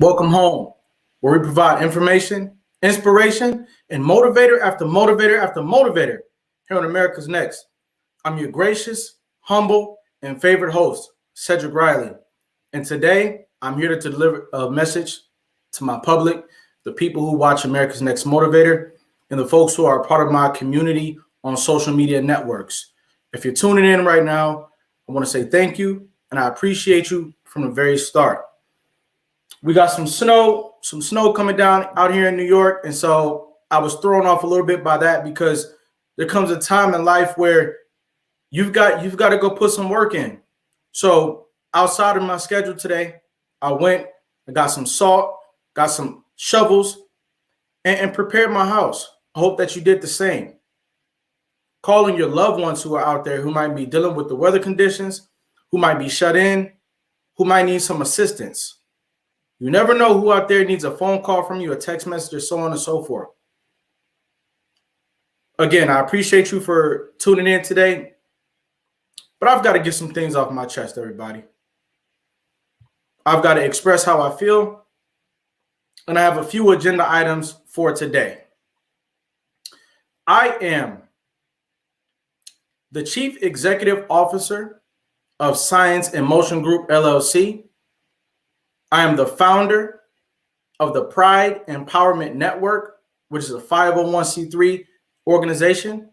Welcome home, where we provide information, inspiration, and motivator after motivator after motivator here on America's Next. I'm your gracious, humble, and favorite host, Cedric Riley. And today, I'm here to deliver a message to my public, the people who watch America's Next Motivator, and the folks who are a part of my community on social media networks. If you're tuning in right now, I want to say thank you, and I appreciate you from the very start. We got some snow coming down out here in New York, and so I was thrown off a little bit by that because there comes a time in life where you've got to go put some work in. So outside of my schedule today, I got some salt, got some shovels, and prepared my house. I hope that you did the same. Calling your loved ones who are out there who might be dealing with the weather conditions, who might be shut in, who might need some assistance. You never know who out there needs a phone call from you, a text message, or so on and so forth. Again, I appreciate you for tuning in today, but I've got to get some things off my chest, everybody. I've got to express how I feel, and I have a few agenda items for today. I am the Chief Executive Officer of Science and Motion Group, LLC. I am the founder of the Pride Empowerment Network, which is a 501c3 organization.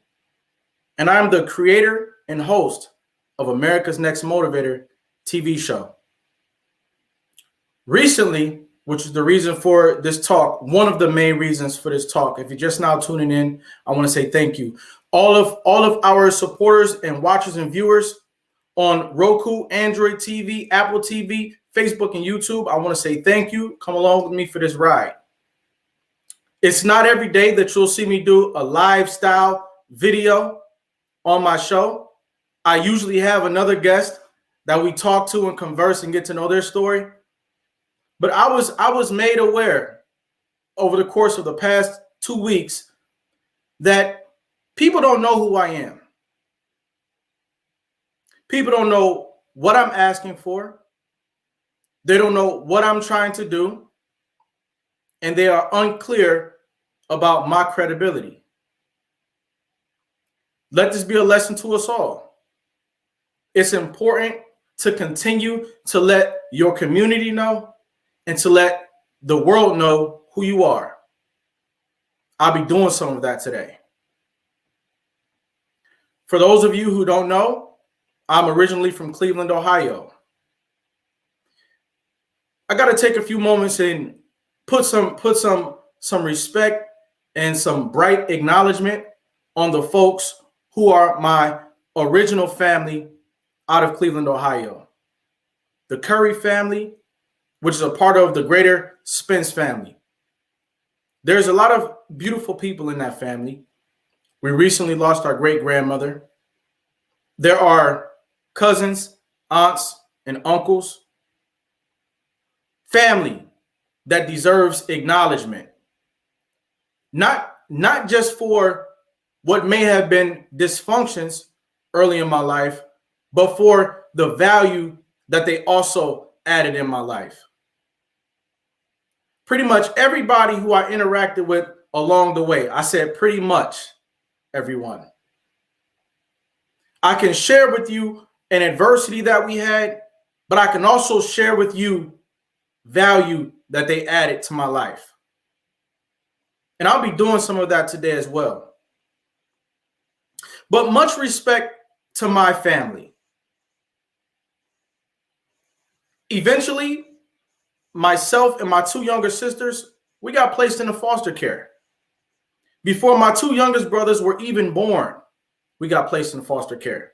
And I'm the creator and host of America's Next Motivator TV show. Recently, which is the reason for this talk, one of the main reasons for this talk, if you're just now tuning in, I want to say thank you. All of our supporters and watchers and viewers on Roku, Android TV, Apple TV, Facebook, and YouTube, I want to say thank you. Come along with me for this ride. It's not every day that you'll see me do a live style video on my show. I usually have another guest that we talk to and converse and get to know their story. But I was made aware over the course of the past 2 weeks that people don't know who I am. People don't know what I'm asking for. They don't know what I'm trying to do, and they are unclear about my credibility. Let this be a lesson to us all. It's important to continue to let your community know and to let the world know who you are. I'll be doing some of that today. For those of you who don't know, I'm originally from Cleveland, Ohio. I got to take a few moments and put some respect and some bright acknowledgement on the folks who are my original family out of Cleveland, Ohio. The Curry family, which is a part of the greater Spence family. There's a lot of beautiful people in that family. We recently lost our great-grandmother. There are cousins, aunts, and uncles. Family that deserves acknowledgement. Not just for what may have been dysfunctions early in my life, but for the value that they also added in my life. Pretty much everybody who I interacted with along the way, I said pretty much everyone. I can share with you an adversity that we had, but I can also share with you value that they added to my life. And I'll be doing some of that today as well. But much respect to my family. Eventually, myself and my two younger sisters, we got placed into foster care. Before my two youngest brothers were even born, we got placed in foster care.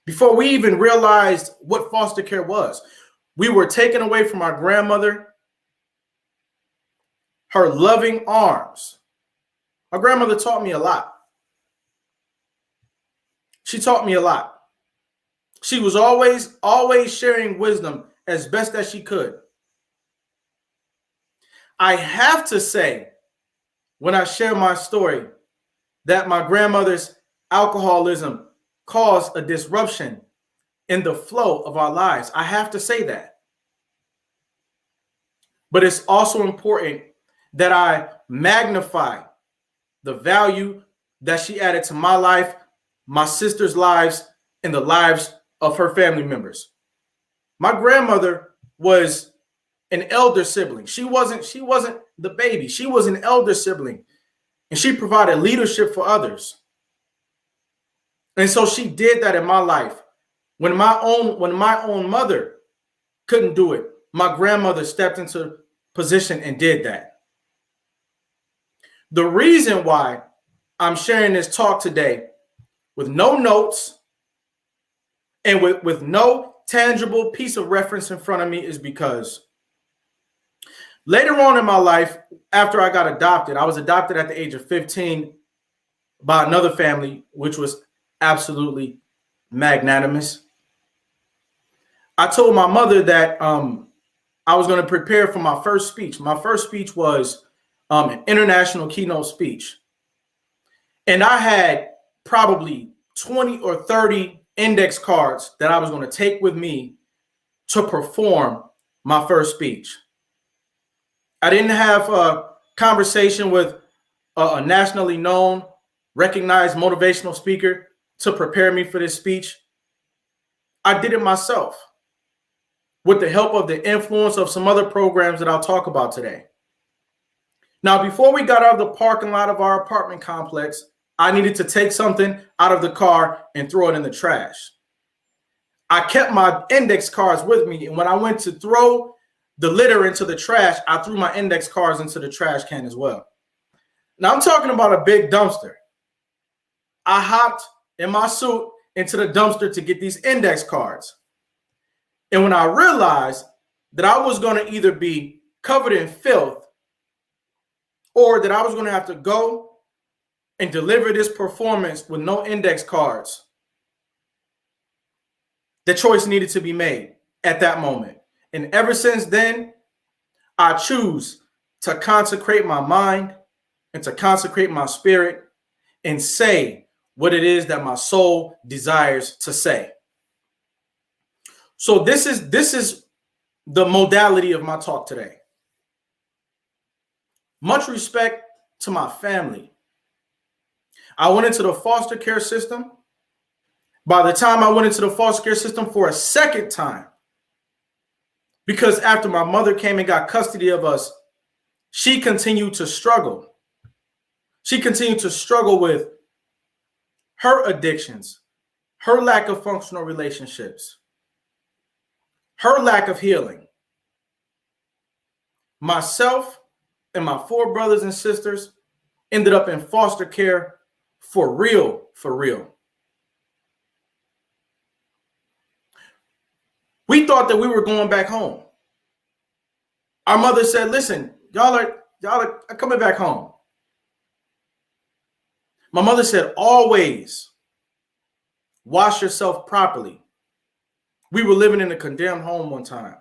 Before we even realized what foster care was, we were taken away from our grandmother, her loving arms. My grandmother taught me a lot. She taught me a lot. She was always sharing wisdom as best as she could. I have to say, when I share my story, that my grandmother's alcoholism caused a disruption in the flow of our lives. I have to say that. But it's also important that I magnify the value that she added to my life, my sister's lives, and the lives of her family members. My grandmother was an elder sibling. She wasn't the baby. She was an elder sibling, and she provided leadership for others. And so she did that in my life. When my own mother couldn't do it, my grandmother stepped into position and did that. The reason why I'm sharing this talk today with no notes and with no tangible piece of reference in front of me is because later on in my life, after I got adopted, I was adopted at the age of 15 by another family, which was absolutely magnanimous. I told my mother that I was going to prepare for my first speech. My first speech was an international keynote speech. And I had probably 20 or 30 index cards that I was going to take with me to perform my first speech. I didn't have a conversation with a nationally known, recognized motivational speaker to prepare me for this speech. I did it myself with the help of the influence of some other programs that I'll talk about today. Now, before we got out of the parking lot of our apartment complex, I needed to take something out of the car and throw it in the trash. I kept my index cards with me, and when I went to throw the litter into the trash, I threw my index cards into the trash can as well. Now, I'm talking about a big dumpster. I hopped in my suit into the dumpster to get these index cards. And when I realized that I was going to either be covered in filth or that I was going to have to go and deliver this performance with no index cards, the choice needed to be made at that moment. And ever since then, I choose to consecrate my mind and to consecrate my spirit and say what it is that my soul desires to say. So this is the modality of my talk today. Much respect to my family. I went into the foster care system. By the time I went into the foster care system for a second time, because after my mother came and got custody of us, she continued to struggle. She continued to struggle with her addictions, her lack of functional relationships, her lack of healing. Myself and my 4 brothers and sisters ended up in foster care for real, for real. We thought that we were going back home. Our mother said, listen, y'all are coming back home. My mother said, always wash yourself properly. We were living in a condemned home one time.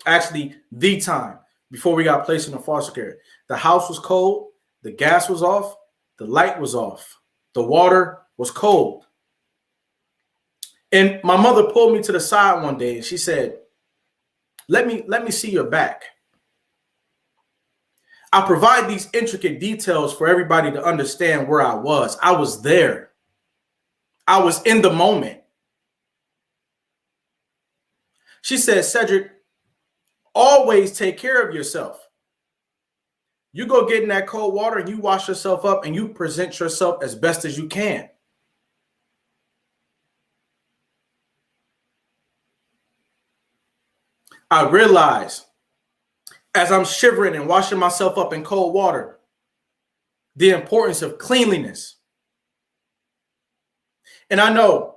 Actually, the time before we got placed in the foster care. The house was cold. The gas was off. The light was off. The water was cold. And my mother pulled me to the side one day and she said, let me see your back. I provide these intricate details for everybody to understand where I was. I was there. I was in the moment. She said, Cedric, always take care of yourself. You go get in that cold water and you wash yourself up and you present yourself as best as you can. I realized as I'm shivering and washing myself up in cold water, the importance of cleanliness. And I know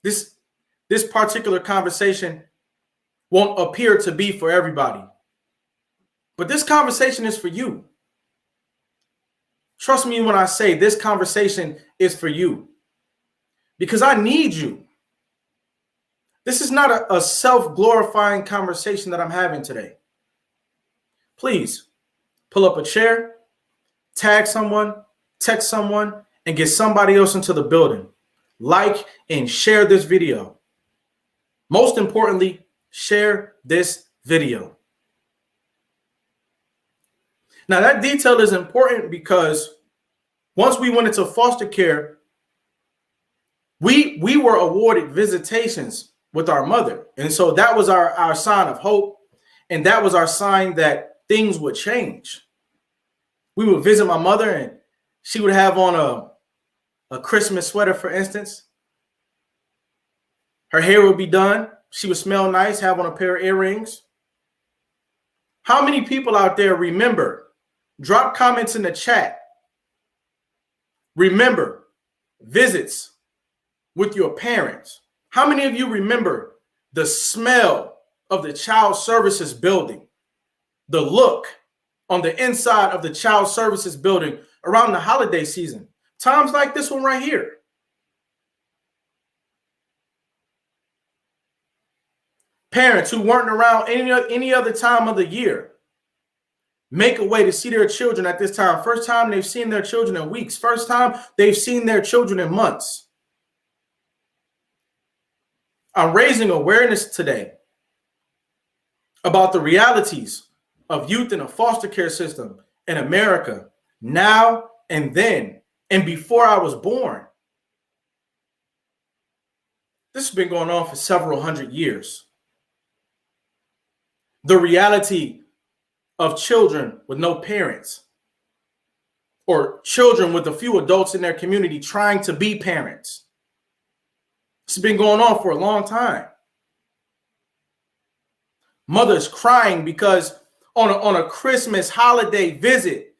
this particular conversation won't appear to be for everybody, but this conversation is for you. Trust me when I say this conversation is for you, because I need you. This is not a self-glorifying conversation that I'm having today. Please pull up a chair, tag someone, text someone, and get somebody else into the building. Like and share this video. Most importantly, share this video. Now, that detail is important because once we went into foster care, we were awarded visitations with our mother. And so that was our sign of hope. And that was our sign that things would change. We would visit my mother and she would have on a Christmas sweater, for instance. Her hair would be done. She would smell nice, have on a pair of earrings. How many people out there remember? Drop comments in the chat. Remember visits with your parents. How many of you remember the smell of the child services building? The look on the inside of the child services building around the holiday season. Times like this one right here. Parents who weren't around any other time of the year make a way to see their children at this time. First time they've seen their children in weeks. First time they've seen their children in months. I'm raising awareness today about the realities of youth in a foster care system in America now and then and before I was born. This has been going on for several hundred years. The reality of children with no parents or children with a few adults in their community trying to be parents. It's been going on for a long time. Mothers crying because on a Christmas holiday visit,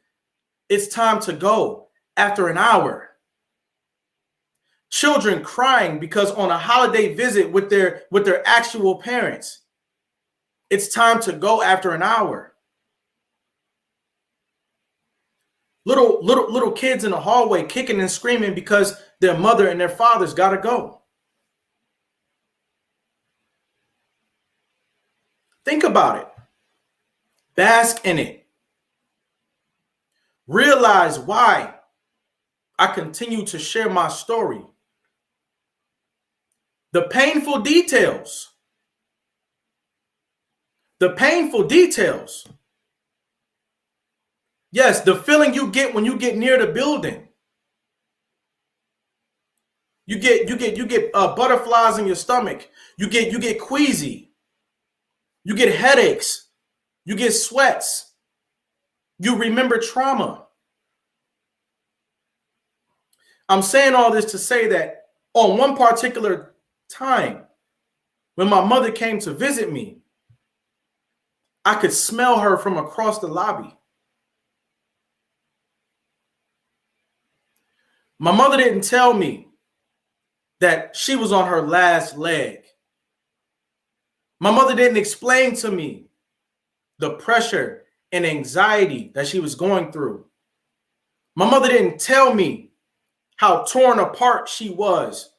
it's time to go after an hour. Children crying because on a holiday visit with their actual parents, it's time to go after an hour. Little kids in the hallway kicking and screaming because their mother and their father's got to go. Think about it. Bask in it. Realize why I continue to share my story. The painful details. The painful details. Yes, the feeling you get when you get near the building. You get butterflies in your stomach. You get queasy. You get headaches. You get sweats. You remember trauma. I'm saying all this to say that on one particular time, when my mother came to visit me, I could smell her from across the lobby. My mother didn't tell me that she was on her last leg. My mother didn't explain to me the pressure and anxiety that she was going through. My mother didn't tell me how torn apart she was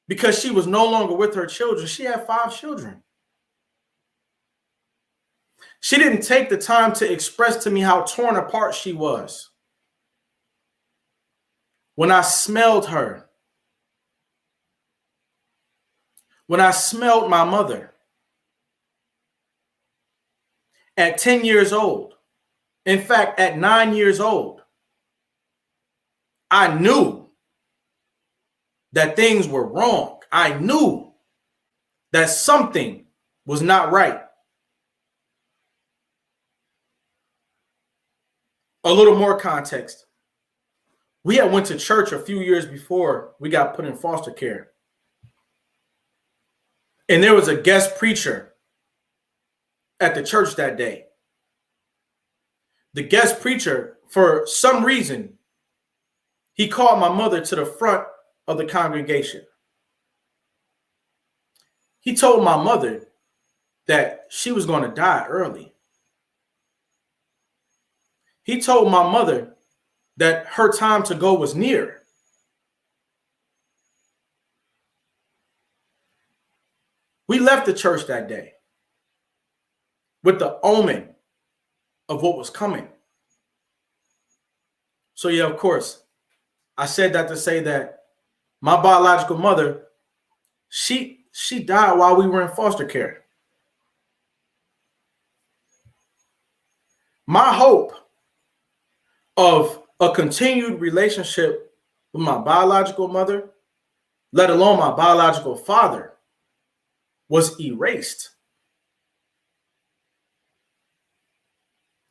because she was no longer with her children. She had 5 children. She didn't take the time to express to me how torn apart she was. When I smelled her, when I smelled my mother at 10 years old, in fact, at 9 years old, I knew that things were wrong. I knew that something was not right. A little more context. We had went to church a few years before we got put in foster care. And there was a guest preacher at the church that day. The guest preacher, for some reason, he called my mother to the front of the congregation. He told my mother that she was going to die early. He told my mother that her time to go was near. We left the church that day with the omen of what was coming. So yeah, of course, I said that to say that my biological mother, she died while we were in foster care. My hope of a continued relationship with my biological mother, let alone my biological father, was erased.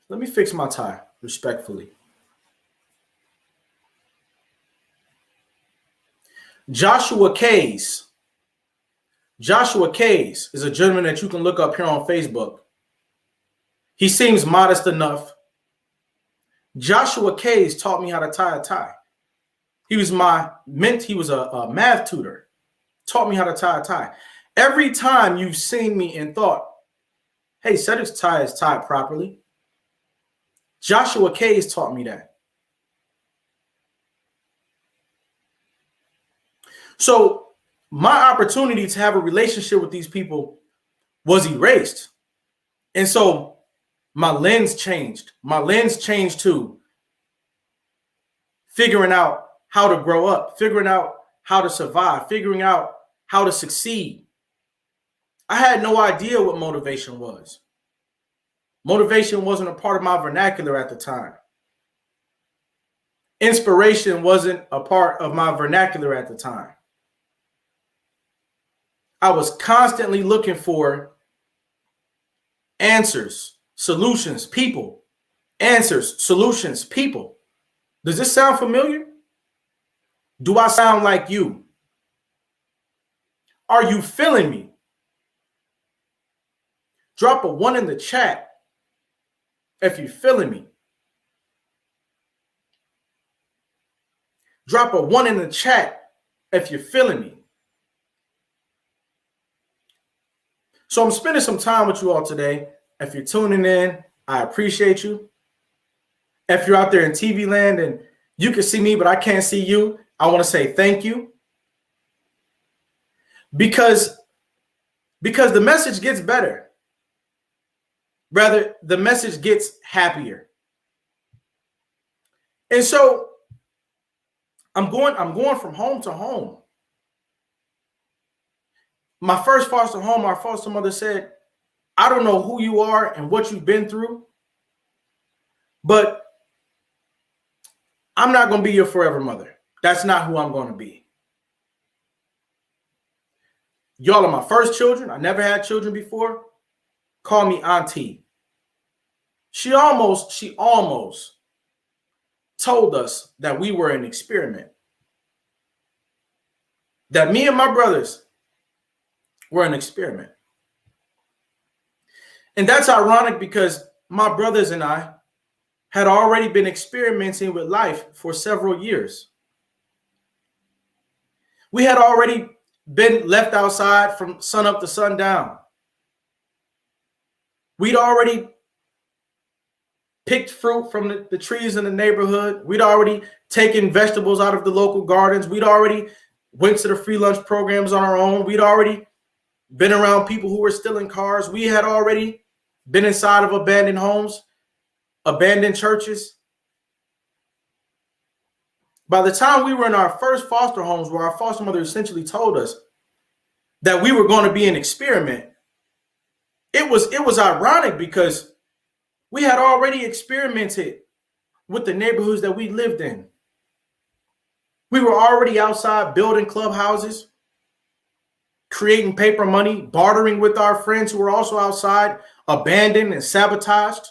Let me fix my tie respectfully. Joshua Kays. Joshua Kays is a gentleman that you can look up here on Facebook. He seems modest enough. Joshua Kays taught me how to tie a tie. He was a math tutor. Taught me how to tie a tie. Every time you've seen me and thought, hey, Cedric's tie is tied properly, Joshua Kays taught me that. So my opportunity to have a relationship with these people was erased. And so my lens changed. My lens changed to figuring out how to grow up, figuring out how to survive, figuring out how to succeed. I had no idea what motivation was. Motivation wasn't a part of my vernacular at the time. Inspiration wasn't a part of my vernacular at the time. I was constantly looking for answers, solutions, people. Answers, solutions, people. Does this sound familiar? Do I sound like you? Are you feeling me? Drop a 1 in the chat if you're feeling me. Drop a 1 in the chat if you're feeling me. So I'm spending some time with you all today. If you're tuning in, I appreciate you. If you're out there in TV land and you can see me, but I can't see you, I want to say thank you. Because the message gets better. Rather, the message gets happier. And so I'm going from home to home. My first foster home, our foster mother said, I don't know who you are and what you've been through, but I'm not going to be your forever mother. That's not who I'm going to be. Y'all are my first children. I never had children before. Call me auntie. She almost told us that we were an experiment. That me and my brothers were an experiment. And that's ironic because my brothers and I had already been experimenting with life for several years. We had already been left outside from sun up to sundown. We'd already picked fruit from the trees in the neighborhood. We'd already taken vegetables out of the local gardens. We'd already went to the free lunch programs on our own. We'd already been around people who were stealing cars. We had already been inside of abandoned homes, abandoned churches. By the time we were in our first foster homes, where our foster mother essentially told us that we were going to be an experiment, it was ironic because we had already experimented with the neighborhoods that we lived in. We were already outside building clubhouses, creating paper money, bartering with our friends who were also outside, abandoned and sabotaged.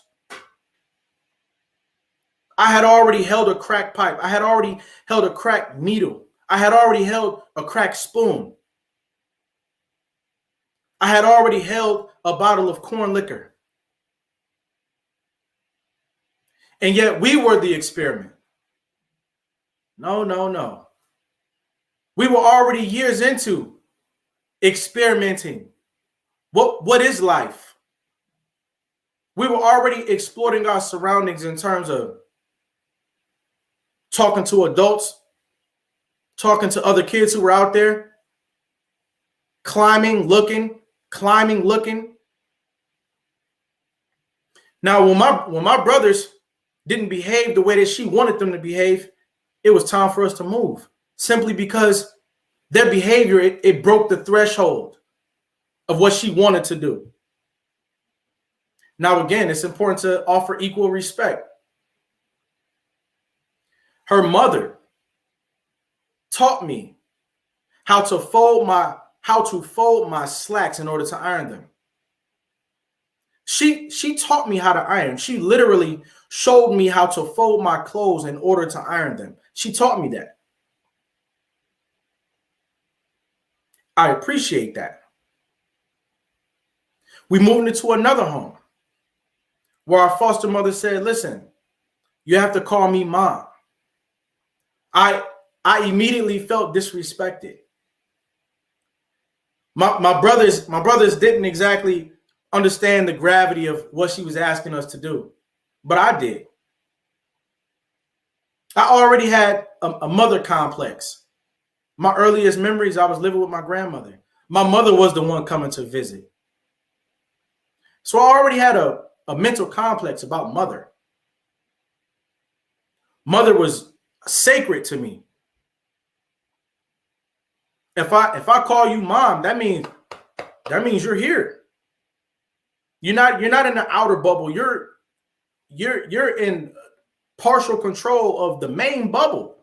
I had already held a crack pipe. I had already held a crack needle. I had already held a crack spoon. I had already held a bottle of corn liquor. And yet we were the experiment. No. We were already years into experimenting. What is life? We were already exploring our surroundings in terms of talking to adults, talking to other kids who were out there, climbing, looking. Now, when my brothers didn't behave the way that she wanted them to behave, it was time for us to move. Simply because their behavior, it broke the threshold of what she wanted to do. Now, again, it's important to offer equal respect. Her mother taught me how to fold my slacks in order to iron them. She taught me how to iron. She literally showed me how to fold my clothes in order to iron them. She taught me that. I appreciate that. We moved into another home where our foster mother said, listen, you have to call me mom. I immediately felt disrespected. My brothers didn't exactly understand the gravity of what she was asking us to do, but I did. I already had a mother complex. My earliest memories, I was living with my grandmother. My mother was the one coming to visit. So I already had a mental complex about mother. Mother was sacred to me. If I call you mom, that means you're here. You're not in the outer bubble. You're in partial control of the main bubble.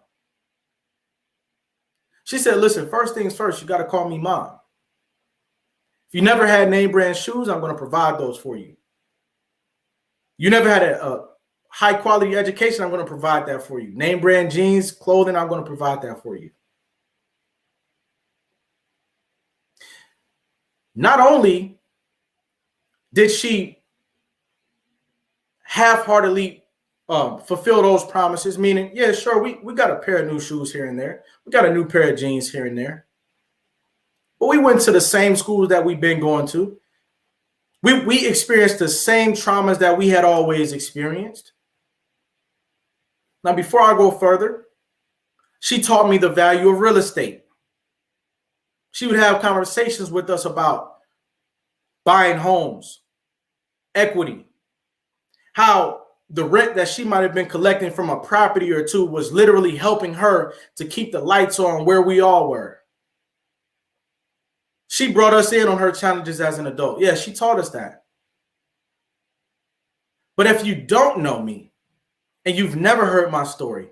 She said, listen, first things first, you got to call me mom. If you never had name brand shoes, I'm going to provide those for you. You never had a high quality education, I'm going to provide that for you. Name brand jeans, clothing, I'm going to provide that for you. Not only did she half-heartedly fulfill those promises, meaning, yeah, sure, we got a pair of new shoes here and there. We got a new pair of jeans here and there. But we went to the same schools that we've been going to. We experienced the same traumas that we had always experienced. Now, before I go further, she taught me the value of real estate. She would have conversations with us about buying homes, equity, how the rent that she might have been collecting from a property or two was literally helping her to keep the lights on where we all were. She brought us in on her challenges as an adult. Yeah, she taught us that. But if you don't know me and you've never heard my story,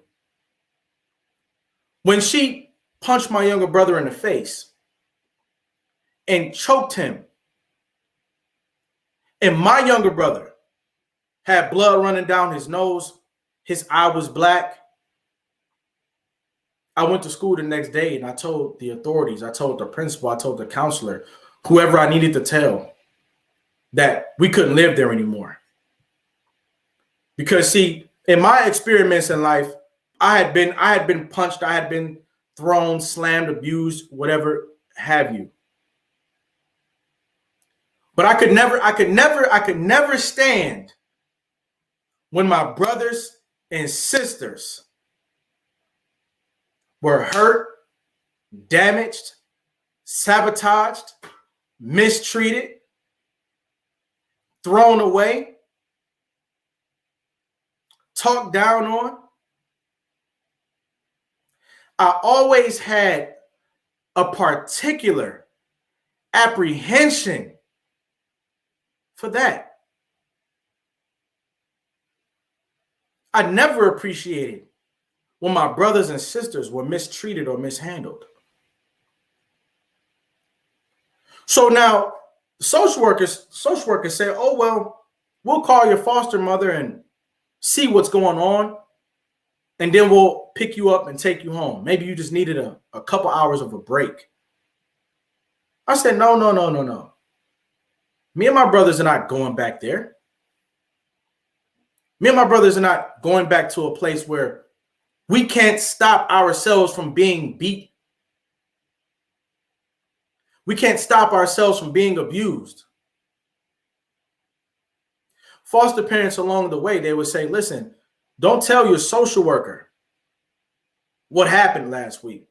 when she punched my younger brother in the face and choked him, and my younger brother had blood running down his nose, his eye was black, I went to school the next day and I told the authorities, I told the principal, I told the counselor, whoever I needed to tell, that we couldn't live there anymore. Because see, in my experiments in life, I had been punched, I had been thrown, slammed, abused, whatever have you. But I could never stand when my brothers and sisters were hurt, damaged, sabotaged, mistreated, thrown away, talked down on. I always had a particular apprehension for that. I never appreciated when my brothers and sisters were mistreated or mishandled. So now social workers say, oh, well, we'll call your foster mother and see what's going on, and then we'll pick you up and take you home. Maybe you just needed a couple hours of a break. I said, no. Me and my brothers are not going back there. Me and my brothers are not going back to a place where we can't stop ourselves from being beat. We can't stop ourselves from being abused. Foster parents along the way, they would say, listen, don't tell your social worker what happened last week.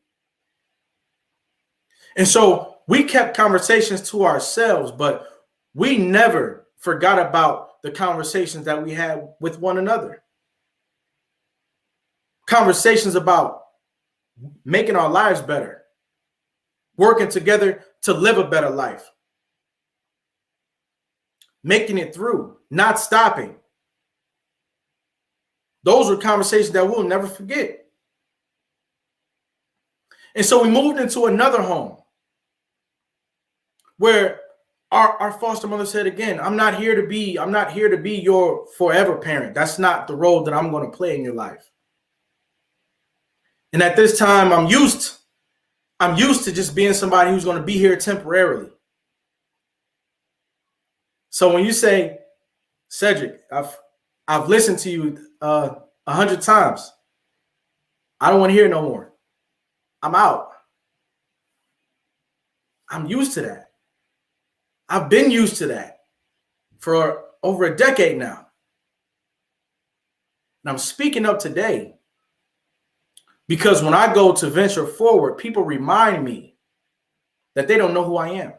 And so we kept conversations to ourselves, but we never forgot about the conversations that we had with one another. Conversations about making our lives better, working together to live a better life, making it through, not stopping. Those are conversations that we'll never forget. And so we moved into another home where our foster mother said again, I'm not here to be your forever parent. That's not the role that I'm going to play in your life. And at this time, I'm used to just being somebody who's going to be here temporarily. So when you say, Cedric, I've listened to you 100 times. I don't want to hear no more. I'm out. I'm used to that. I've been used to that for over a decade now. And I'm speaking up today because when I go to venture forward, people remind me that they don't know who I am.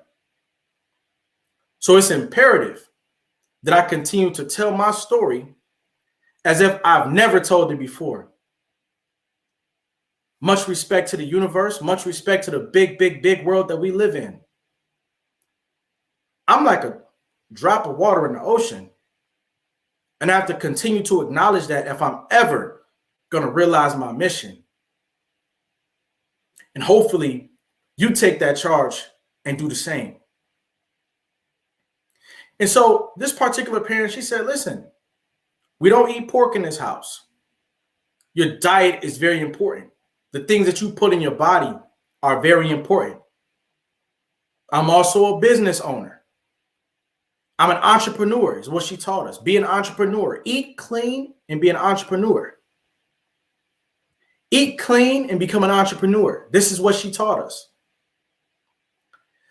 So it's imperative that I continue to tell my story as if I've never told it before. Much respect to the universe, much respect to the big, big, big world that we live in. I'm like a drop of water in the ocean. And I have to continue to acknowledge that if I'm ever going to realize my mission. And hopefully you take that charge and do the same. And so this particular parent, she said, listen, we don't eat pork in this house. Your diet is very important. The things that you put in your body are very important. I'm also a business owner. I'm an entrepreneur, is what she taught us. Be an entrepreneur. Eat clean and be an entrepreneur. Eat clean and become an entrepreneur. This is what she taught us.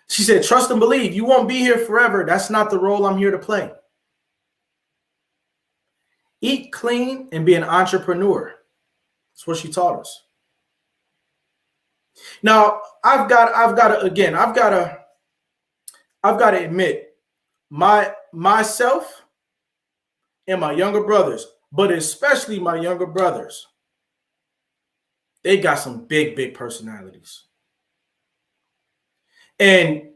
She said, trust and believe. You won't be here forever. That's not the role I'm here to play. Eat clean and be an entrepreneur. That's what she taught us. Now, I've got to admit, myself and my younger brothers, but especially my younger brothers, they got some big, big personalities. And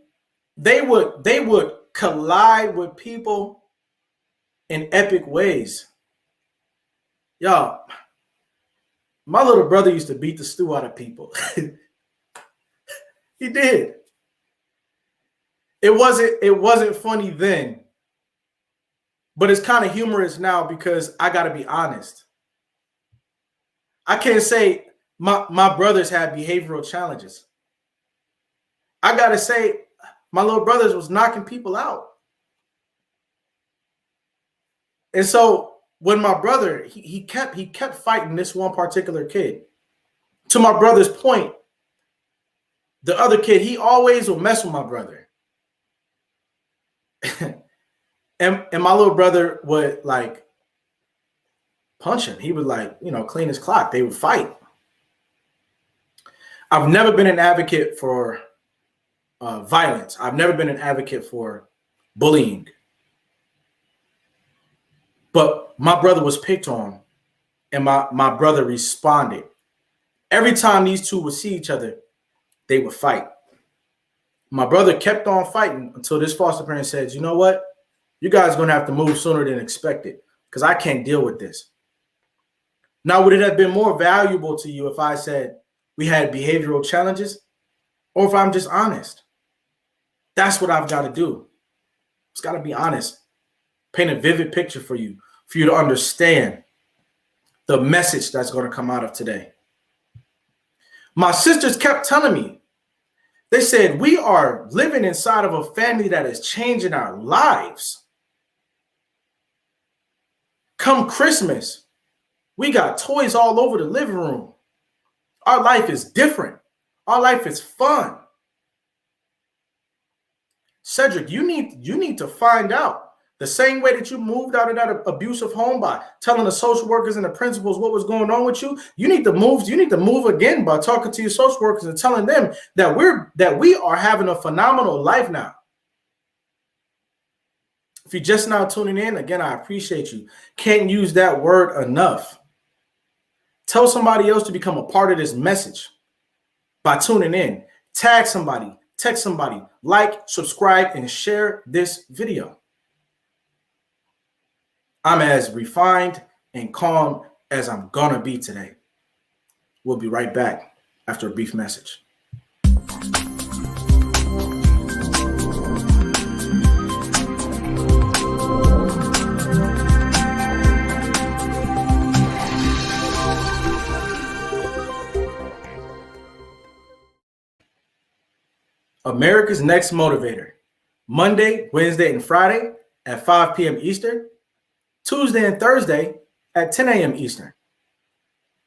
they would collide with people in epic ways. Y'all, my little brother used to beat the stew out of people. He did. It wasn't funny then, but it's kind of humorous now because I got to be honest. I can't say my brothers had behavioral challenges. I got to say my little brothers was knocking people out. And so when my brother, he kept fighting this one particular kid. To my brother's point, the other kid, he always would mess with my brother. and my little brother would like punch him. He would like, clean his clock. They would fight. I've never been an advocate for violence. I've never been an advocate for bullying. But my brother was picked on and my brother responded. Every time these two would see each other, they would fight. My brother kept on fighting until this foster parent said, you know what? You guys are going to have to move sooner than expected because I can't deal with this. Now, would it have been more valuable to you if I said we had behavioral challenges or if I'm just honest? That's what I've got to do. It's got to be honest. Paint a vivid picture for you to understand the message that's going to come out of today. My sisters kept telling me, they said, we are living inside of a family that is changing our lives. Come Christmas, we got toys all over the living room. Our life is different. Our life is fun. Cedric, you need to find out the same way that you moved out of that abusive home by telling the social workers and the principals what was going on with you. You need to move again by talking to your social workers and telling them that we are having a phenomenal life now. If you're just now tuning in, again, I appreciate you. Can't use that word enough. Tell somebody else to become a part of this message by tuning in. Tag somebody, text somebody, like, subscribe, and share this video. I'm as refined and calm as I'm gonna be today. We'll be right back. after a brief message. America's Next Motivator, Monday, Wednesday, and Friday at 5 p.m. Eastern, Tuesday and Thursday at 10 a.m. Eastern.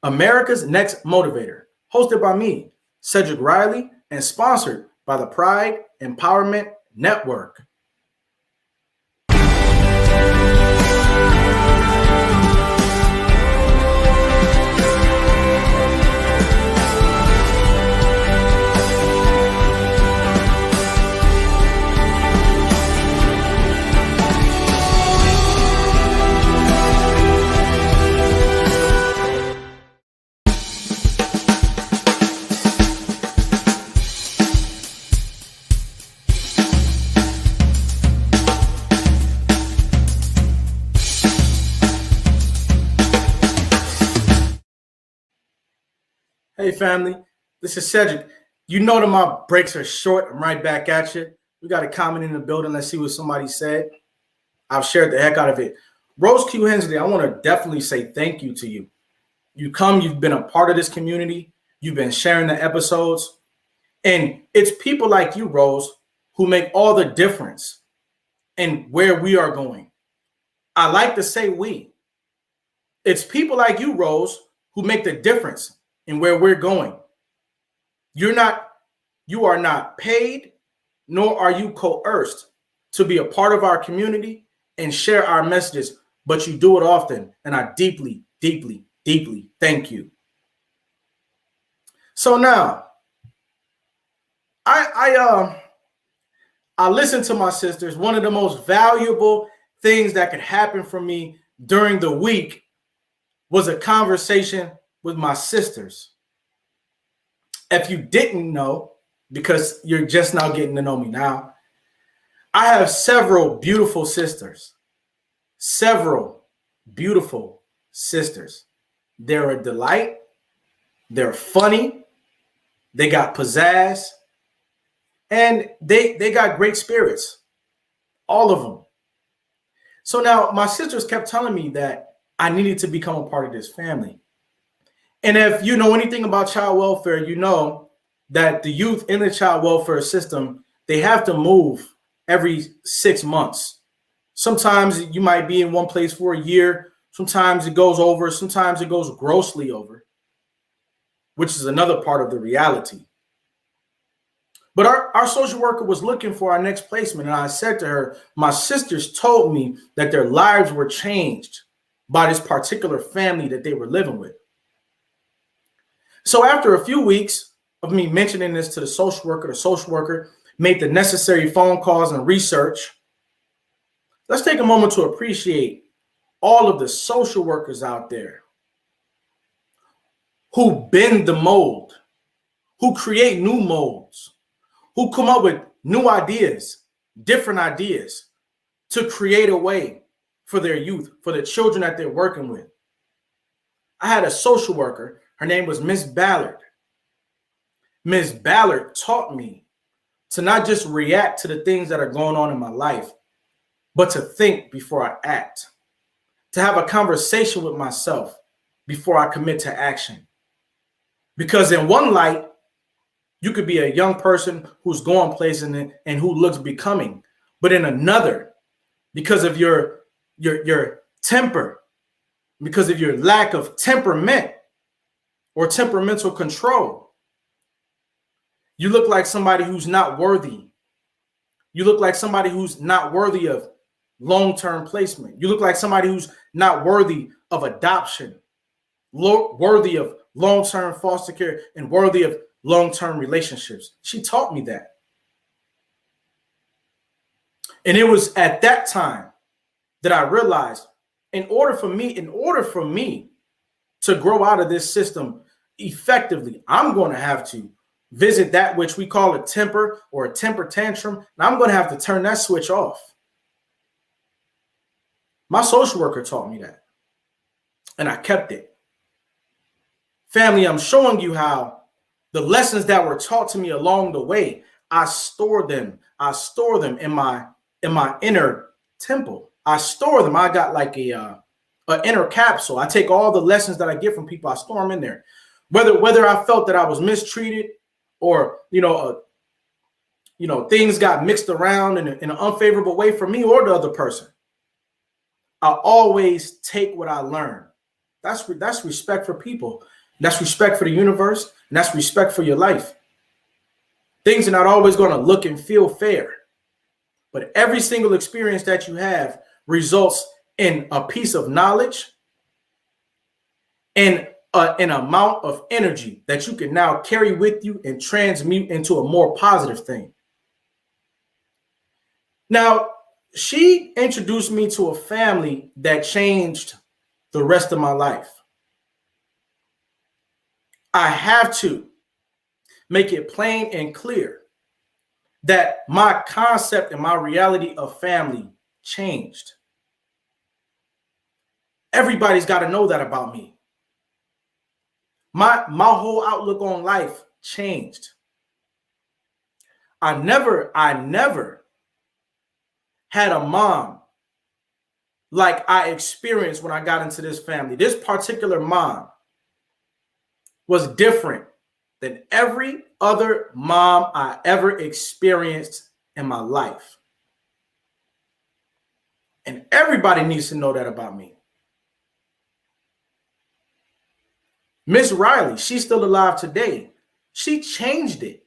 America's Next Motivator, hosted by me, Cedric Riley, and sponsored by the Pride Empowerment Network. Hey family, this is Cedric. You know that my breaks are short. I'm right back at you. We got a comment in the building. Let's see what somebody said. I've shared the heck out of it. Rose Q. Hensley, I want to definitely say thank you to you. You've been a part of this community. You've been sharing the episodes. And it's people like you, Rose, who make all the difference in where we are going. I like to say we. It's people like you, Rose, who make the difference in where we're going. You are not paid, nor are you coerced to be a part of our community and share our messages, but you do it often, and I deeply, deeply, deeply thank you. So now, I listen to my sisters. One of the most valuable things that could happen for me during the week was a conversation with my sisters. If you didn't know, because you're just now getting to know me now, I have several beautiful sisters. Several beautiful sisters. They're a delight. They're funny. They got pizzazz. And they got great spirits. All of them. So now my sisters kept telling me that I needed to become a part of this family. And if you know anything about child welfare, you know that the youth in the child welfare system, they have to move every 6 months. Sometimes you might be in one place for a year. Sometimes it goes over. Sometimes it goes grossly over, which is another part of the reality. But our social worker was looking for our next placement. And I said to her, my sisters told me that their lives were changed by this particular family that they were living with. So after a few weeks of me mentioning this to the social worker made the necessary phone calls and research. Let's take a moment to appreciate all of the social workers out there who bend the mold, who create new molds, who come up with new ideas, different ideas to create a way for their youth, for the children that they're working with. I had a social worker. Her name was Miss Ballard. Miss Ballard taught me to not just react to the things that are going on in my life, but to think before I act, to have a conversation with myself before I commit to action. Because in one light, you could be a young person who's going places and who looks becoming, but in another, because of your temper, because of your lack of temperament or temperamental control, you look like somebody who's not worthy. You look like somebody who's not worthy of long-term placement. You look like somebody who's not worthy of adoption, worthy of long-term foster care, and worthy of long-term relationships. She taught me that. And it was at that time that I realized in order for me to grow out of this system effectively, I'm going to have to visit that which we call a temper or a temper tantrum, and I'm going to have to turn that switch off. My social worker taught me that, and I kept it. Family, I'm showing you how The lessons that were taught to me along the way, I store them. I store them in my inner temple. I store them. I got like a inner capsule. I take all the lessons that I get from people. I store them in there. Whether I felt that I was mistreated or things got mixed around in an unfavorable way for me or the other person, I always take what I learned. That's respect for people. That's respect for the universe. And that's respect for your life. Things are not always going to look and feel fair. But every single experience that you have results in a piece of knowledge and an amount of energy that you can now carry with you and transmute into a more positive thing. Now, she introduced me to a family that changed the rest of my life. I have to make it plain and clear that my concept and my reality of family changed. Everybody's got to know that about me. My whole outlook on life changed. I never had a mom like I experienced when I got into this family. This particular mom was different than every other mom I ever experienced in my life. And everybody needs to know that about me. Miss Riley, she's still alive today. She changed it.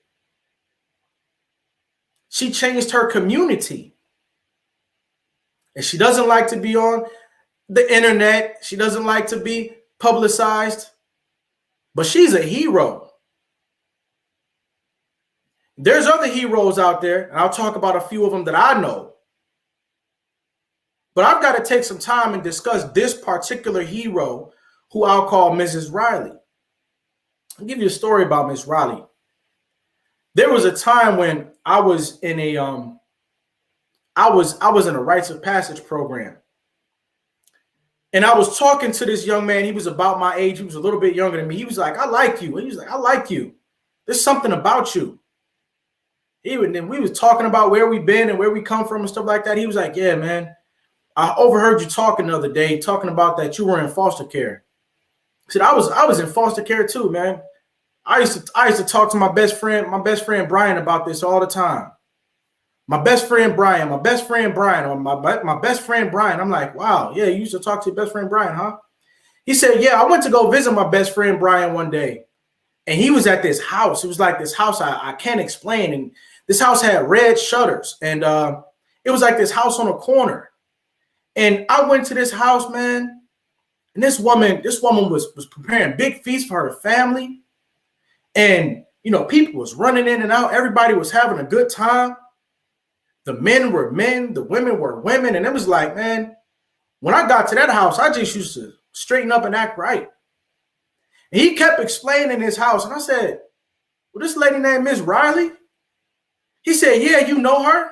She changed her community. And she doesn't like to be on the internet. She doesn't like to be publicized. But she's a hero. There's other heroes out there, and I'll talk about a few of them that I know. But I've got to take some time and discuss this particular hero who I'll call Mrs. Riley. I'll give you a story about Miss Riley. There was a time when I was in a I was in a rites of passage program. And I was talking to this young man. He was about my age. He was a little bit younger than me. He was like, I like you. And he was like, I like you. There's something about you. Then we was talking about where we've been and where we come from and stuff like that. He was like, yeah, man, I overheard you talking the other day, talking about that you were in foster care. I said, I was in foster care too, man. I used to talk to my best friend Brian about this all the time. My best friend Brian, or my best friend Brian. I'm like, wow, yeah, you used to talk to your best friend Brian, huh? He said, yeah, I went to go visit my best friend Brian one day. And he was at this house. It was like this house I can't explain. And this house had red shutters. And it was like this house on a corner. And I went to this house, man. And this woman was preparing big feasts for her family. And, people was running in and out. Everybody was having a good time. The men were men, the women were women. And it was like, man, when I got to that house, I just used to straighten up and act right. And he kept explaining his house. And I said, well, this lady named Miss Riley? He said, yeah, you know her?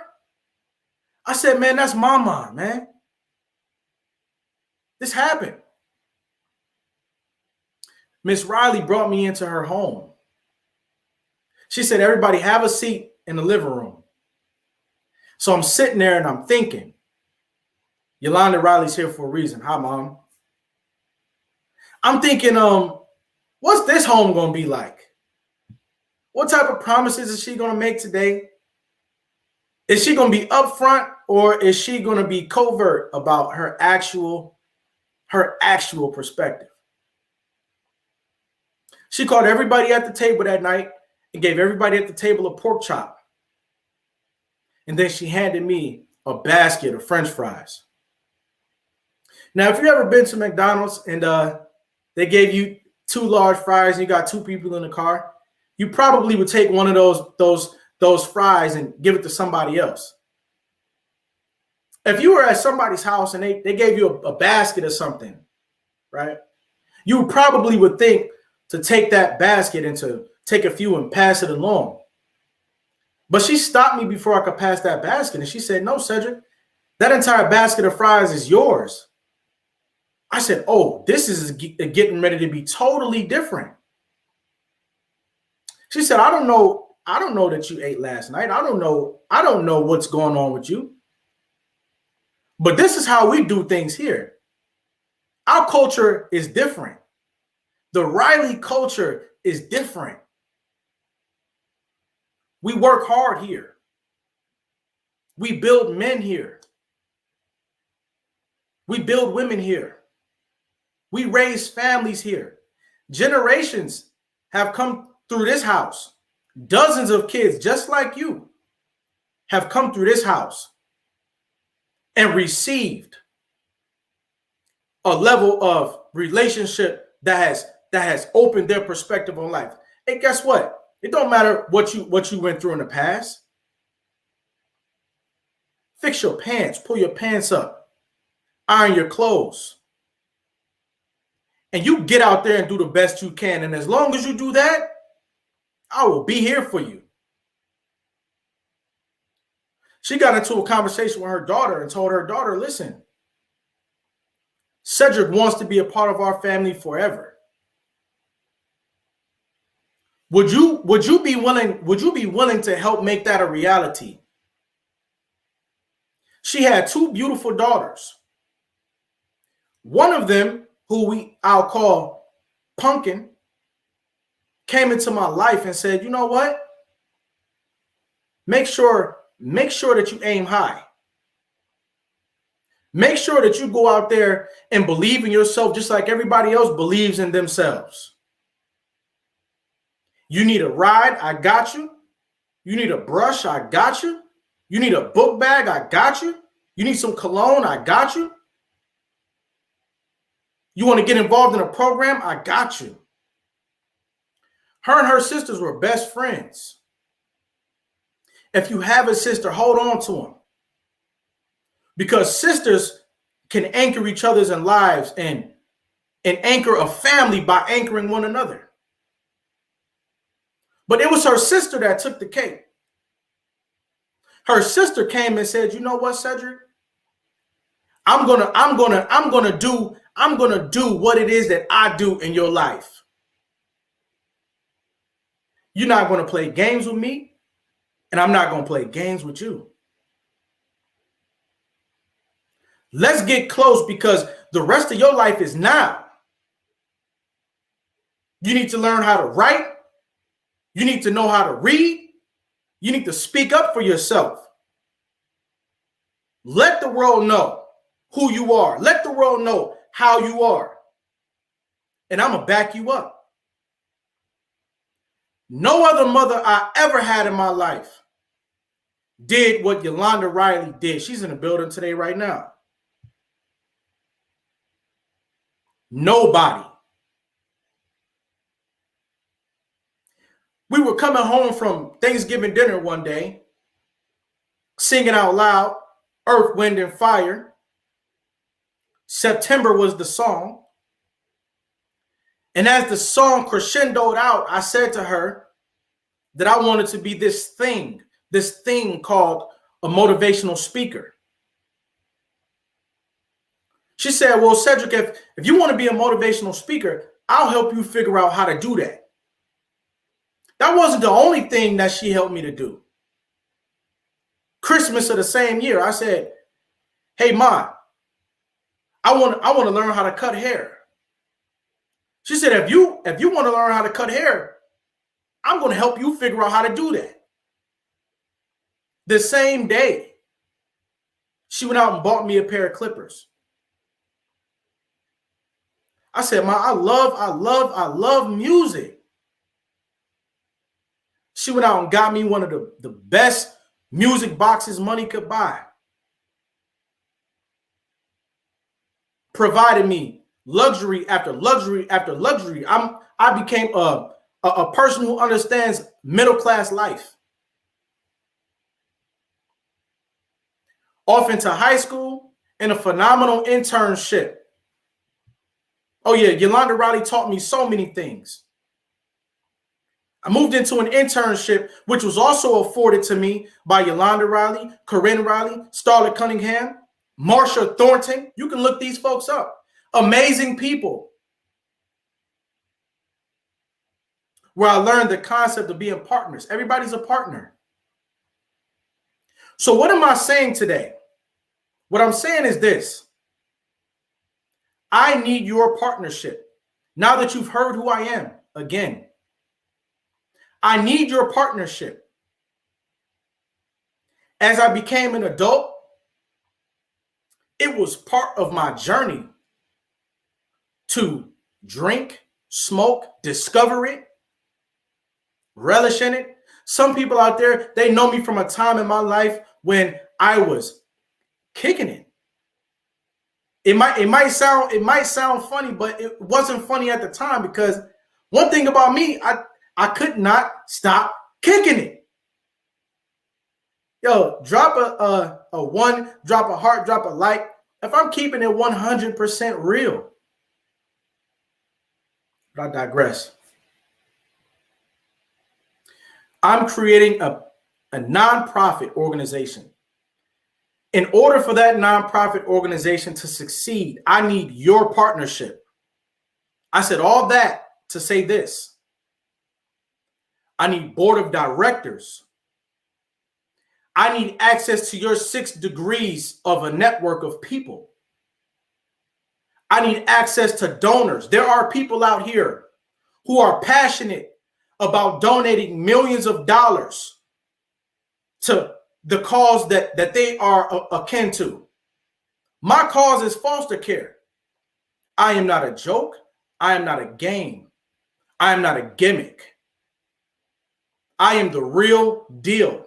I said, man, that's my mom, man. This happened. Miss Riley brought me into her home. She said, everybody have a seat in the living room. So I'm sitting there and I'm thinking, Yolanda Riley's here for a reason. Hi, Mom. I'm thinking, what's this home going to be like? What type of promises is she going to make today? Is she going to be upfront or is she going to be covert about her actual perspective? She called everybody at the table that night and gave everybody at the table a pork chop. And then she handed me a basket of French fries. Now, if you've ever been to McDonald's and they gave you 2 large fries and you got 2 people in the car, you probably would take one of those fries and give it to somebody else. If you were at somebody's house and they gave you a basket or something, right, you probably would think to take that basket and to take a few and pass it along. But she stopped me before I could pass that basket. And she said, no, Cedric, that entire basket of fries is yours. I said, oh, this is getting ready to be totally different. She said, I don't know that you ate last night. I don't know what's going on with you. But this is how we do things here. Our culture is different. The Riley culture is different. We work hard here. We build men here. We build women here. We raise families here. Generations have come through this house. Dozens of kids just like you have come through this house and received a level of relationship that has opened their perspective on life. And guess what? It don't matter what you went through in the past. Fix your pants, pull your pants up, iron your clothes. And you get out there and do the best you can. And as long as you do that, I will be here for you. She got into a conversation with her daughter and told her daughter, listen, Cedric wants to be a part of our family forever. Would you be willing to help make that a reality? She had two beautiful daughters. One of them, who I'll call Pumpkin, came into my life and said, you know what? Make sure that you aim high. Make sure that you go out there and believe in yourself just like everybody else believes in themselves. You need a ride, I got you. You need a brush, I got you. You need a book bag, I got you. You need some cologne, I got you. You want to get involved in a program, I got you. Her and her sisters were best friends. If you have a sister, hold on to them. Because sisters can anchor each other's lives and anchor a family by anchoring one another. But it was her sister that took the cake. Her sister came and said, you know what, Cedric? I'm gonna do what it is that I do in your life. You're not gonna play games with me, and I'm not gonna play games with you. Let's get close because the rest of your life is now. You need to learn how to write. You need to know how to read. You need to speak up for yourself. Let the world know who you are. Let the world know how you are. And I'm going to back you up. No other mother I ever had in my life did what Yolanda Riley did. She's in the building today right now. Nobody. We were coming home from Thanksgiving dinner one day, singing out loud, Earth, Wind, and Fire. September was the song. And as the song crescendoed out, I said to her that I wanted to be this thing called a motivational speaker. She said, well, Cedric, if you want to be a motivational speaker, I'll help you figure out how to do that. That wasn't the only thing that she helped me to do. Christmas of the same year, I said, hey, Ma, I want to learn how to cut hair. She said, if you want to learn how to cut hair, I'm going to help you figure out how to do that. The same day, she went out and bought me a pair of clippers. I said, Ma, I love music. She went out and got me one of the best music boxes money could buy. Provided me luxury after luxury after luxury. I became a person who understands middle class life. Off into high school and a phenomenal internship. Oh yeah, Yolanda Riley taught me so many things. I moved into an internship, which was also afforded to me by Yolanda Riley, Corinne Riley, Starlet Cunningham, Marsha Thornton. You can look these folks up. Amazing people. where I learned the concept of being partners. Everybody's a partner. So what am I saying today? What I'm saying is this. I need your partnership. Now that you've heard who I am, again, I need your partnership. As I became an adult, it was part of my journey to drink, smoke, discover it, relish in it. Some people out there, they know me from a time in my life when I was kicking it. It might sound funny, but it wasn't funny at the time, because one thing about me, I could not stop kicking it. Yo, drop a one, drop a heart, drop a like. If I'm keeping it 100% real. But I digress. I'm creating a nonprofit organization. In order for that nonprofit organization to succeed, I need your partnership. I said all that to say this. I need board of directors. I need access to your 6 degrees of a network of people. I need access to donors. There are people out here who are passionate about donating millions of dollars to the cause that they are akin to. My cause is foster care. I am not a joke. I am not a game. I am not a gimmick. I am the real deal.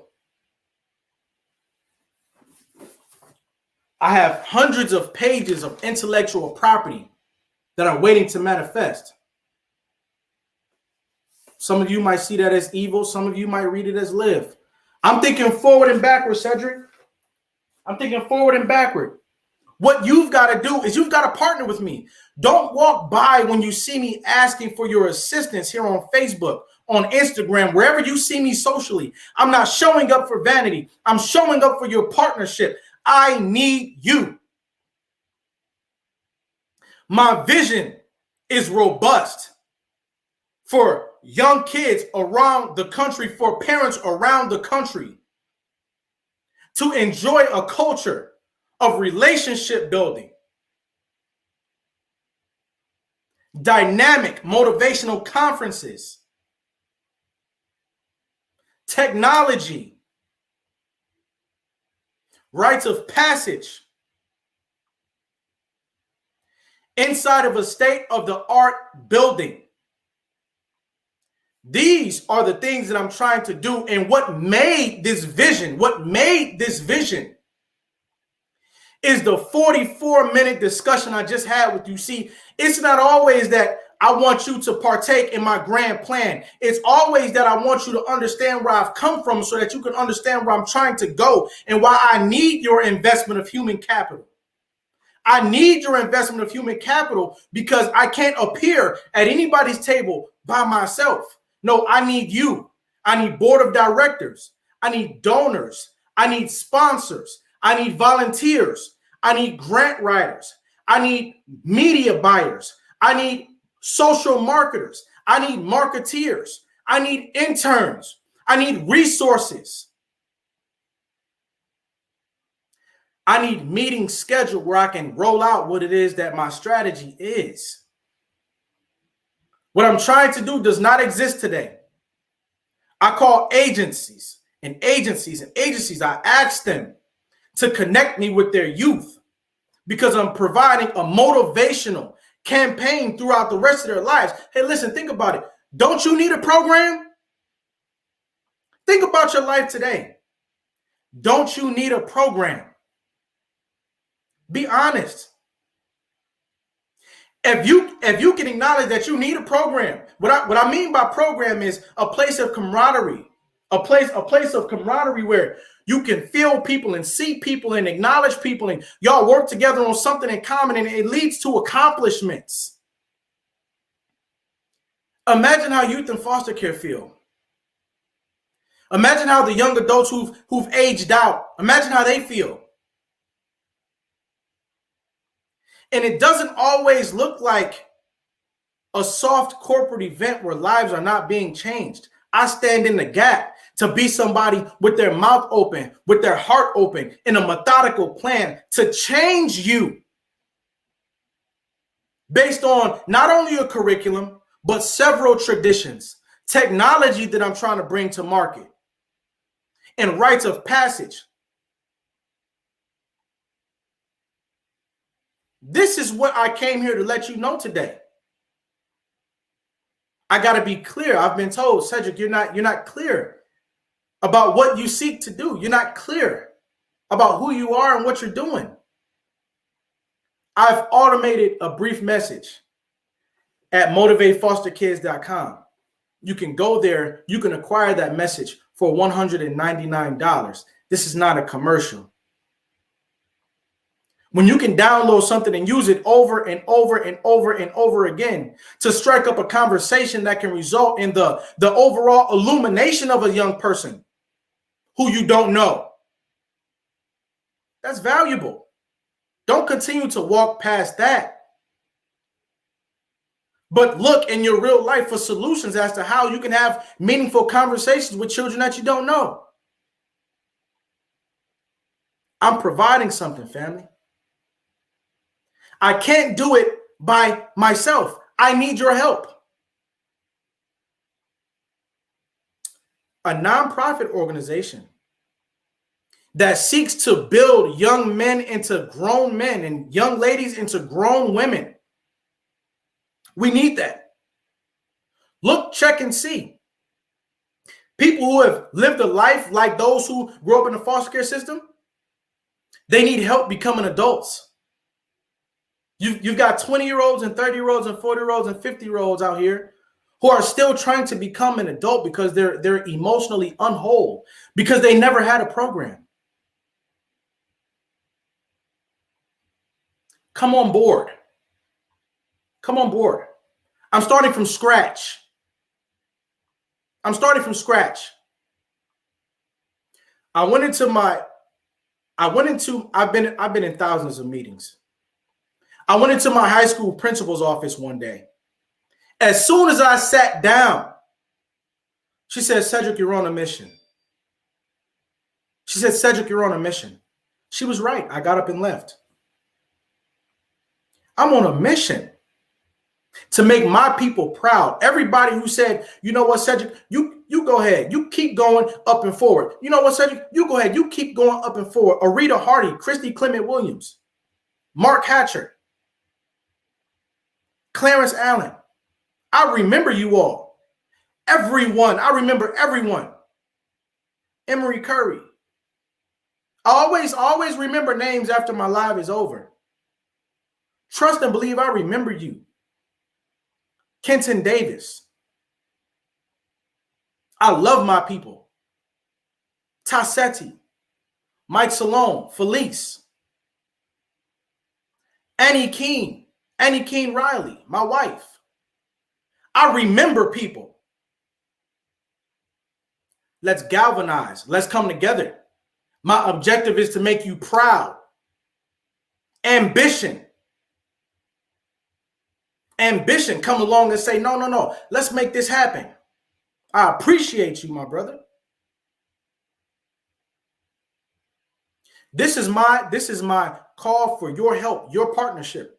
I have hundreds of pages of intellectual property that I'm waiting to manifest. Some of you might see that as evil. Some of you might read it as live. I'm thinking forward and backward, Cedric. I'm thinking forward and backward. What you've got to do is you've got to partner with me. Don't walk by when you see me asking for your assistance here on Facebook, on Instagram, wherever you see me socially. I'm not showing up for vanity. I'm showing up for your partnership. I need you. My vision is robust for young kids around the country, for parents around the country, to enjoy a culture of relationship building, dynamic motivational conferences, technology, rites of passage, inside of a state-of-the-art building. These are the things that I'm trying to do. And what made this vision is the 44-minute discussion I just had with you. See, it's not always that I want you to partake in my grand plan. It's always that I want you to understand where I've come from so that you can understand where I'm trying to go and why I need your investment of human capital. I need your investment of human capital because I can't appear at anybody's table by myself. No, I need you. I need board of directors. I need donors. I need sponsors. I need volunteers. I need grant writers. I need media buyers. I need social marketers. I need marketeers. I need interns. I need resources. I need meetings scheduled where I can roll out what it is that my strategy is. What I'm trying to do does not exist today. I call agencies and agencies and agencies. I ask them to connect me with their youth because I'm providing a motivational campaign throughout the rest of their lives. Hey, listen, think about it. Don't you need a program? Think about your life today. Don't you need a program? Be honest. If you can acknowledge that you need a program, what I mean by program is a place of camaraderie, a place of camaraderie where you can feel people and see people and acknowledge people and y'all work together on something in common and it leads to accomplishments. Imagine how youth in foster care feel. Imagine how the young adults who've aged out, imagine how they feel. And it doesn't always look like a soft corporate event where lives are not being changed. I stand in the gap to be somebody with their mouth open, with their heart open, in a methodical plan to change you based on not only a curriculum, but several traditions, technology that I'm trying to bring to market, and rites of passage. This is what I came here to let you know today. I got to be clear. I've been told, Cedric, you're not clear about what you seek to do. You're not clear about who you are and what you're doing. I've automated a brief message at motivatefosterkids.com. You can go there. You can acquire that message for $199. This is not a commercial. When you can download something and use it over and over and over and over again to strike up a conversation that can result in the overall illumination of a young person who you don't know, that's valuable. Don't continue to walk past that, but look in your real life for solutions as to how you can have meaningful conversations with children that you don't know. I'm providing something, family. I can't do it by myself. I need your help. A nonprofit organization that seeks to build young men into grown men and young ladies into grown women. We need that. Look, check, and see. People who have lived a life like those who grew up in the foster care system, they need help becoming adults. You've got 20-year-olds and 30-year-olds and 40-year-olds and 50-year-olds out here who are still trying to become an adult because they're emotionally unwhole because they never had a program. Come on board. Come on board. I'm starting from scratch. I've been in thousands of meetings. I went into my high school principal's office one day. As soon as I sat down, she said, Cedric, you're on a mission. She said, Cedric, you're on a mission. She was right. I got up and left. I'm on a mission to make my people proud. Everybody who said, you know what, Cedric, you go ahead. You keep going up and forward. You know what, Cedric, you go ahead. You keep going up and forward. Arita Hardy, Christy Clement Williams, Mark Hatcher, Clarence Allen. I remember you all. Everyone. I remember everyone. Emery Curry. I always remember names after my live is over. Trust and believe I remember you. Kenton Davis. I love my people. Tassetti. Mike Salone. Felice. Annie Keene Riley, my wife. I remember people. Let's galvanize. Let's come together. My objective is to make you proud. Ambition. Come along and say, no. Let's make this happen. I appreciate you, my brother. This is my call for your help, your partnership.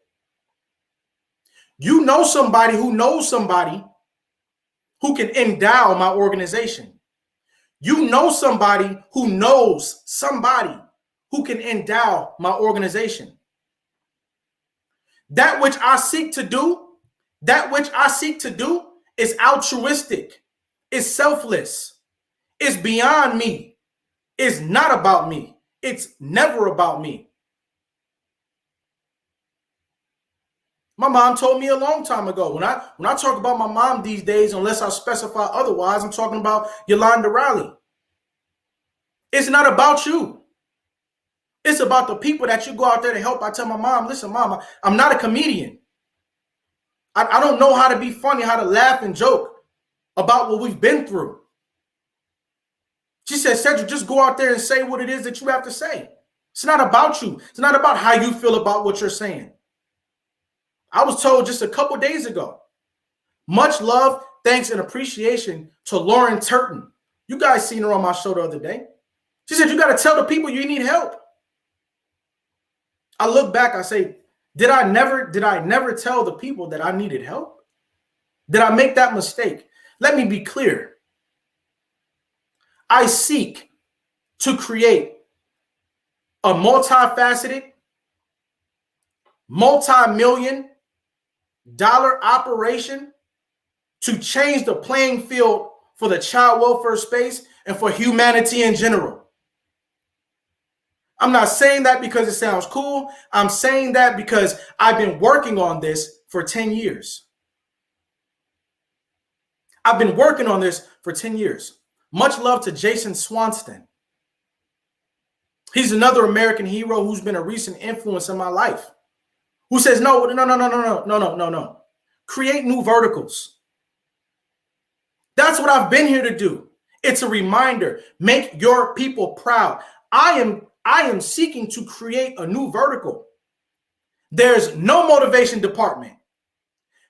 You know somebody who knows somebody who can endow my organization. You know somebody who knows somebody who can endow my organization. That which I seek to do is altruistic, is selfless, is beyond me, is not about me. It's never about me. My mom told me a long time ago, when I talk about my mom these days, unless I specify otherwise, I'm talking about Yolanda Riley. It's not about you. It's about the people that you go out there to help. I tell my mom, listen, Mom, I'm not a comedian. I don't know how to be funny, how to laugh and joke about what we've been through. She said, Cedric, just go out there and say what it is that you have to say. It's not about you. It's not about how you feel about what you're saying. I was told just a couple days ago Much love, thanks, and appreciation to Lauren Turton. You guys seen her on my show the other day. She said, you got to tell the people you need help. I look back, I say, did I never tell the people that I needed help? Did I make that mistake? Let me be clear. I seek to create a multifaceted, multi-million dollar operation to change the playing field for the child welfare space and for humanity in general. I'm not saying that because it sounds cool. I'm saying that because I've been working on this for 10 years. I've been working on this for 10 years. Much love to Jason Swanston. He's another American hero who's been a recent influence in my life. Who says, no. Create new verticals. That's what I've been here to do. It's a reminder. Make your people proud. I am seeking to create a new vertical. There's no motivation department.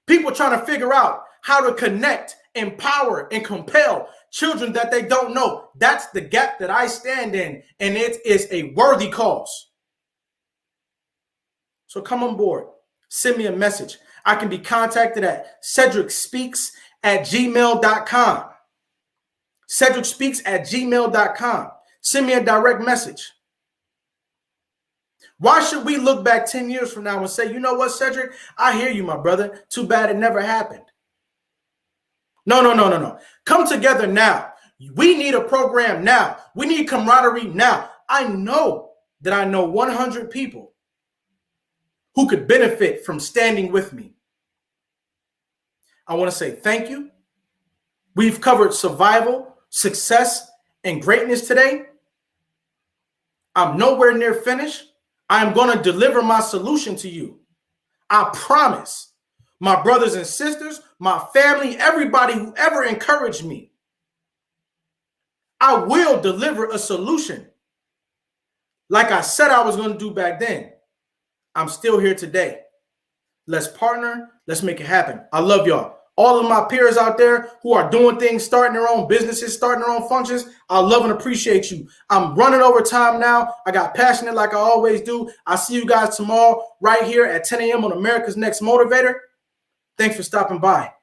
People trying to figure out how to connect, empower, and compel children that they don't know. That's the gap that I stand in, and it is a worthy cause. So come on board. Send me a message. I can be contacted at cedricspeaks@gmail.com. cedricspeaks@gmail.com. Send me a direct message. Why should we look back 10 years from now and say, you know what, Cedric? I hear you, my brother. Too bad it never happened. No. Come together now. We need a program now. We need camaraderie now. I know 100 people who could benefit from standing with me. I want to say thank you. We've covered survival, success, and greatness today. I'm nowhere near finished. I'm going to deliver my solution to you. I promise. My brothers and sisters, my family, everybody who ever encouraged me, I will deliver a solution. Like I said I was going to do back then. I'm still here today. Let's partner. Let's make it happen. I love y'all. All of my peers out there who are doing things, starting their own businesses, starting their own functions, I love and appreciate you. I'm running over time now. I got passionate like I always do. I'll see you guys tomorrow right here at 10 a.m. on America's Next Motivator. Thanks for stopping by.